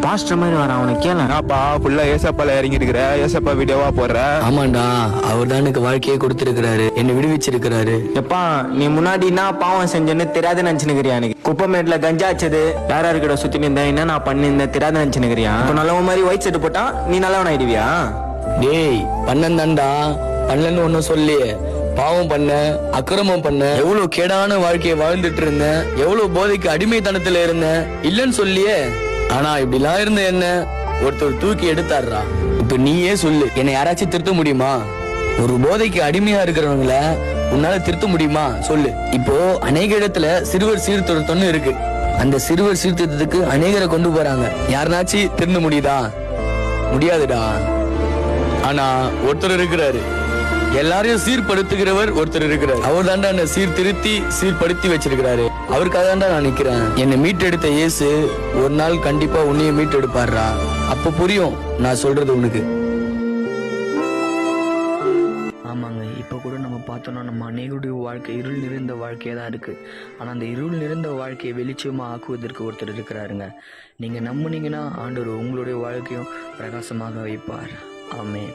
Pastor மாதிரி வரான், அவனை கேள. என்னப்பா ஃபுல்லா ஏசப்பால இறங்கி இருக்கிற, ஏசப்பா வீடியோவா போடுற? ஆமாண்டா, அவர் தான் எனக்கு வாழ்க்கையை கொடுத்திருக்கிறாரு, என்னை விடுவிச்சிருக்கிறாரு. எப்பா நீ முன்னாடி என்ன பாவம் செஞ்சேன்னு தெரியாத நினைச்சுனுக்கிறியா? எனக்கு குப்பமேட்ல கஞ்சா ஆச்சது யாரா இருக்கிட்ட சுத்தி இருந்தேன், என்ன நான் பண்ணிருந்தேன் தெரியாத நினைச்சுனுக்கிறியா? இப்போ நல்லவன் மாதிரி ஒயிட் செட்டு போட்டா நீ நல்லவன் ஆயிடுவியா? டேய் பண்ணந்தாண்டா, பண்ணலன்னு ஒன்னும் சொல்லியே. பாவம் பண்ண, அக்கிரமம் பண்ண, எவ்வளவு கேடான வாழ்க்கையை வாழ்ந்துட்டு இருந்தேன், எவ்வளவு போதைக்கு அடிமைத்தனத்துல இருந்தேன், இல்லன்னு சொல்லியே. ஆனா இப்படிலாம் இருந்த என்ன ஒருத்தர் தூக்கி எடுத்தாடுறா. இப்ப நீயே சொல்லு, என்னை யாராச்சும் திருத்த முடியுமா? ஒரு போதைக்கு அடிமையா இருக்கிறவங்கள உன்னால திருத்த முடியுமா சொல்லு. இப்போ அநேக இடத்துல சிறுவர் சீர்திருத்தம்னு இருக்கு. அந்த சிறுவர் சீர்திருத்தத்துக்கு அநேகரை கொண்டு போறாங்க. யாருனாச்சும் திருந்த முடியுதா? முடியாதுடா. ஆனா ஒருத்தர் இருக்கிறாரு, எல்லாரையும் சீர்படுத்துகிறவர் ஒருத்தர் இருக்கிறார். அவர் தாண்டா என்ன சீர்திருத்தி சீர்படுத்தி வச்சிருக்கிறாரு. அவருக்காக தாண்டா நான் நிக்கிறேன். என்னை மீட்டெடுத்த இயேசு ஒரு நாள் கண்டிப்பா உன்னைய மீட்டெடுப்பாருடா. அப்ப புரியும் நான் சொல்றது உனக்கு. ஆமாங்க, இப்போ கூட நம்ம பார்த்தோம்னா நம்ம அநேகருடைய வாழ்க்கை இருள் நிறைந்த வாழ்க்கையாக தான் இருக்குது. ஆனால் அந்த இருள் நிறைந்த வாழ்க்கையை வெளிச்சமாக ஆக்குவதற்கு ஒருத்தர் இருக்கிறாருங்க. நீங்கள் நம்புனீங்கன்னா ஆண்டவர் உங்களுடைய வாழ்க்கையும் பிரகாசமாக வைப்பார். ஆமென்.